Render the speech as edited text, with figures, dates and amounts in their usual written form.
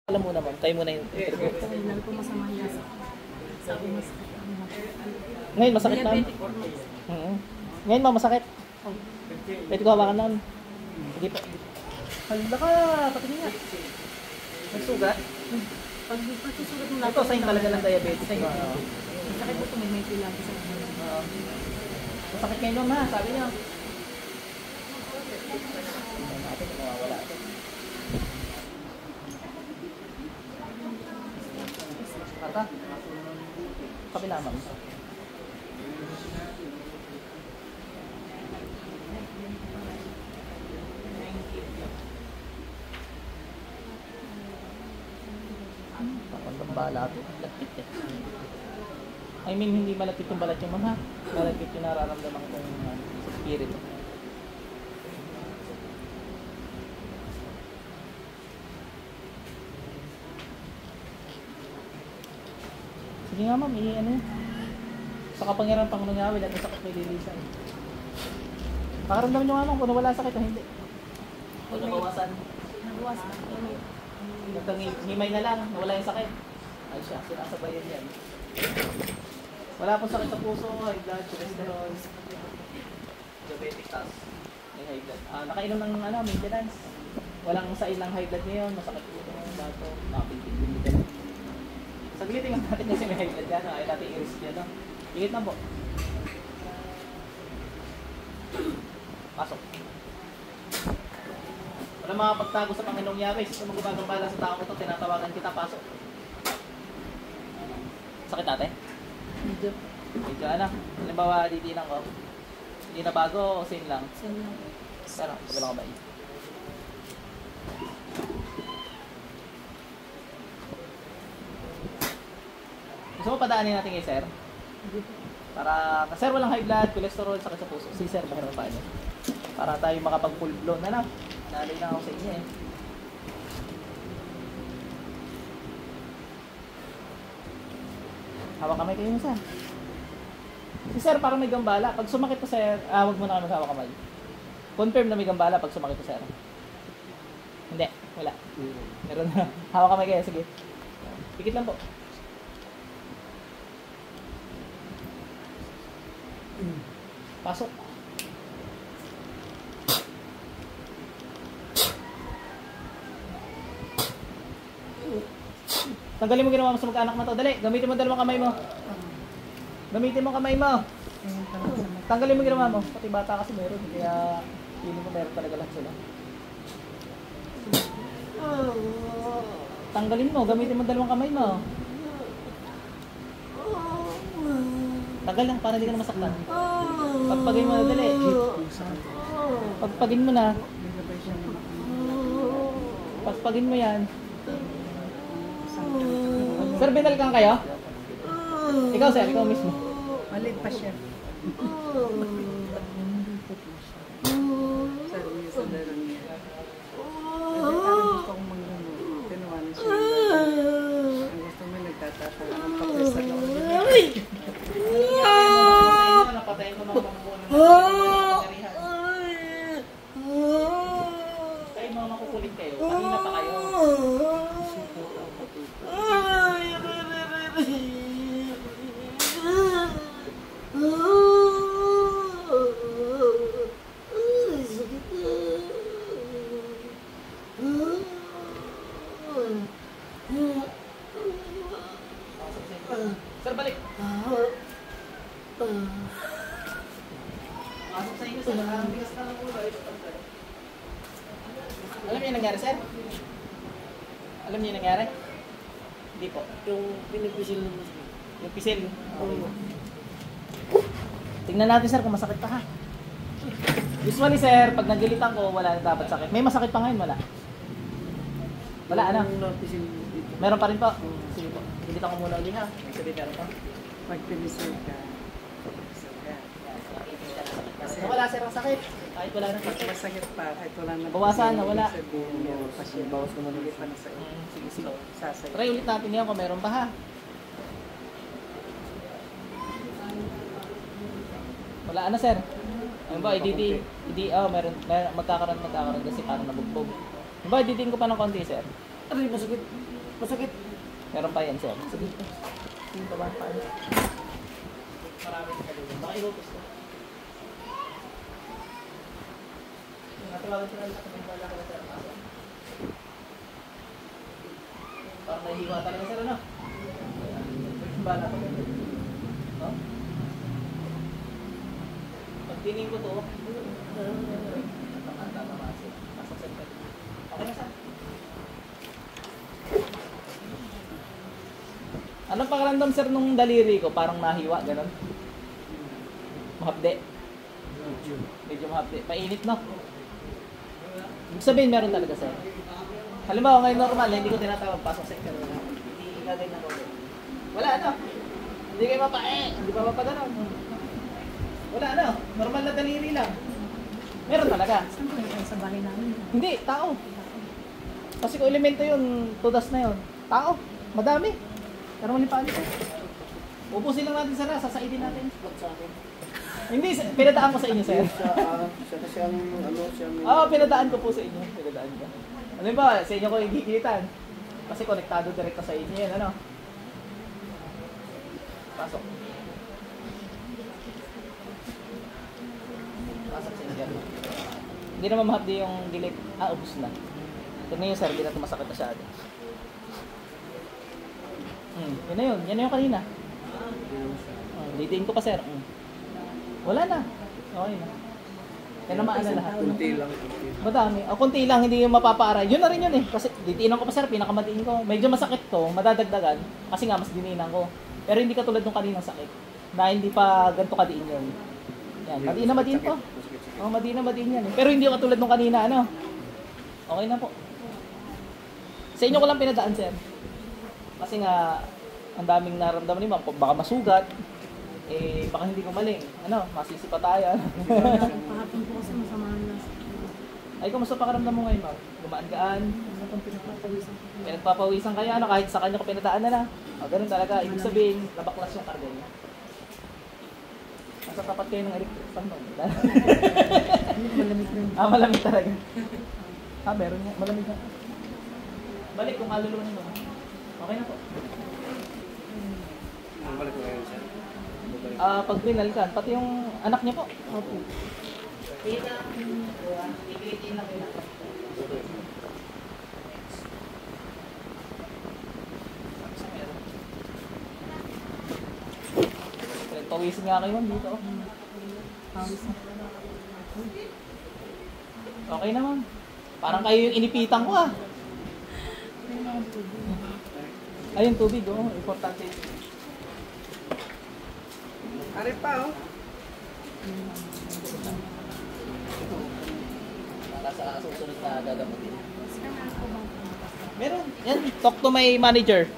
Alam mo naman, tayo muna yung interview. Kailan ko masama yasa. Sabi mas Ngayon masakit na. diabetic or not. Ngayon ma, masakit. Pwede ko hawakan noon. Hindi pa. Hala ka, patingin nga. Nagsugat? Pag susugat mo Ito, sign talaga ng diabetes. Sakit mo may pilaki sa mga. Masakit ngayon ma, sabi niya. Natin kung mawawala ito. Kata? Kabila ma'am. Papandang balat. Lagkit eh. I mean, hindi malapit yung balat yung mama. Malapit yung nararamdaman kong sa spirit. Sige nga ma'am, ano yun? Sa kapangyarihan ng Panginoon Yahweh, lahat ng sakit may lilisan. Pakaramdaman nyo nga ma'am kung nawala sakit o hindi. Huwag nabawasan. Nabawasan. Himay na lang, nawala yung sakit. Ay siya, sinasabayan yan. Wala pong sakit sa puso, high blood, cholesterol, diabetic tas, may high blood. Nakainom ng maintenance. Walang sail ng high blood ngayon, masakit po yung bato, nakapintin-pintin. Saglitin nga natin kasi may high blood yan, ay natin i-risk yan. Higit na po. Pasok. Wala makapagtago sa Panginoong Yahweh. Sino magubagambala sa tao ko ito, tinatawagan kita, pasok. Sakit ate? Medyo. Medyo halimbawa ditinan ko. Hindi na bago o same lang? Same lang. Pero, wala ka ba yun? Gusto mo padaanin natin kay sir? Para, sir walang high blood, cholesterol, sakit sa puso. Si sir, pakiram pa niyo. Para tayo makapag full blown na lang. Nalay lang ako sa inyo eh. Hawak kamay kayo sir. Si sir parang may gambala. Pag sumakit po sir, wag mo na kami hawak kamay. Confirm na may gambala pag sumakit po sir. Hindi, wala. Meron na. Hawak kamay kayo, sige. Pikit lang po. Pasok. Tanggalin mo ginawa mo sa magkaanak na to. Dali, gamitin mo dalawang kamay mo. Gamitin mo kamay mo. Tanggalin mo ginawa mo. Pati bata kasi meron. Kaya feeling ko meron talaga lahat sila. Tanggalin mo. Gamitin mo dalawang kamay mo. Tanggal lang para hindi ka na masaktan. Pagpagin mo na dali. Pagpagin mo na. Pagpagin mo yan. Sir, binalikan kayo? Ikaw sir, ikaw mismo. Malit pa siya. Sabi sa darang niya. Parang gusto kong maglamot. Tinuwan siya. Ang gusto mo nagtatatawa. Ang kapres sa loob niya. Napatayin ko mga mamukunan. Kayo mga makukulit kayo. Kanina pa kayo. Sir, balik. Pasok sa inyo, sir. Bigas na ng ulo. Alam niyo yung nangyari, sir? Alam niyo yung nangyari? Hindi po. Yung pinipisil mo. Yung pisil. Tingnan natin, sir, kung masakit pa ha. Usually, sir, pag nagilitan ko, wala na dapat sakit. May masakit pa ngayon, wala. Wala, meron pa rin po. Sige po. Gilitan ko muna ulit ha. May sabihin meron pa. Pag pinisil ka. Wala sir ang sakit. Kahit wala na sakit. Masakit pa. Kahit wala na. Bawasan na wala. Bawas ko muna ulit pa na sa'yo. Sige, sige. Sasay. Try ulit natin yan kung meron pa ha. Wala na sir. Ano ba, meron magkakaroon kasi parang nabugbog. Ano ba, ididiin ko pa ng konti sir. Aray, masakit. Masakit. Meron pa yan, sir. Sige. Sige, pa ba? Maraming kalulong. Baka ilutos ko. Natawagan ko na lang kung bala ka na sir. Parang nahihiwa talaga sir, ano? Bala ko. No? Pag tining ko to, tama sir. Pasok sir. Okay na sir. Anong pakiramdam sir nung daliri ko? Parang nahiwa, ganun? Mahapde? Medyo mahapde. Painit, no? Ibig sabihin, meron talaga sir. Halimbawa, ngayon normal, hindi ko tinatawag, pasok sa ikaro na. Hindi gagawin na ko. Wala, ano? Hindi kayo hindi pa mapaganon. Wala, ano? Normal na daliri lang. Meron talaga. Saan ko yung sa bahay namin? Hindi, tao. Kasi kung elemento yun, tudas na yun. Tao, madami. Pero mali pa ko. Ubusin lang natin sana, sasaidin natin. Sa akin. Hindi, pinadaan ko sa inyo, sir. Siya kasi ang ano, siya may... Oo, pinadaan ko po sa inyo. Pinadaan ko. Ano ba, sa inyo ko higilitan. Kasi konektado direkto sa inyo yan, ano? Pasok. Pasok sa inyo. Hindi naman mahapdi yung delete. Ubus na. Tignan nyo, sir, hindi na ito masakit masyado. Yun na yun. Yan na yung kanina. Lidiin ko pa, sir. Wala na. Okay na. Yan naman na lahat. Kunti lang. Madami. Kunti lang, hindi yung mapapaaray. Yun na rin yun eh. Kasi ditiinan ko pa, sir. Pinakamatiin ko. Medyo masakit to. Madadagdagan. Kasi nga, mas diniinan ko. Pero hindi katulad nung kaninang sakit. Na hindi pa ganito kadiin yun. Yan. Madiin na madiin to. Madiin na madiin yan eh. Pero hindi yung katulad nung kanina, ano? Okay na po. Sa inyo ko lang pinadaan, sir. Kasi nga, ang daming naramdaman ni ma'am, baka masugat, baka hindi gumaling. Ano, masisi pa tayo. Pahapon po kasi masama na. Ay, kumusta pakiramdam mo ngayon, ma'am? Gumaan-gaan? Ano pang pinagpapawisan ko? Pinagpapawisan kaya, ano, kahit sa kanya ko pinadaan na lang. Ganun talaga. Ibig sabihin, nabaklas yung karga niya. Nasa tapat kayo ng electric fan mo. Malamig na. Malamig talaga. Meron nga. Malamig na. Balik kung kalulunin mo. Okay na po. Balik ko ngayon siya. Pag binalkan, pati yung anak niya po. Opo. Ikilitin lang yun. Pawisin nga kayo dito. Pawis na. Okay naman. Parang kayo yung inipitan ko ah. Ayun, tubig, importante. Ari pa, oh. Para sa susunod na gagamutin. Meron. Yan, talk to my manager.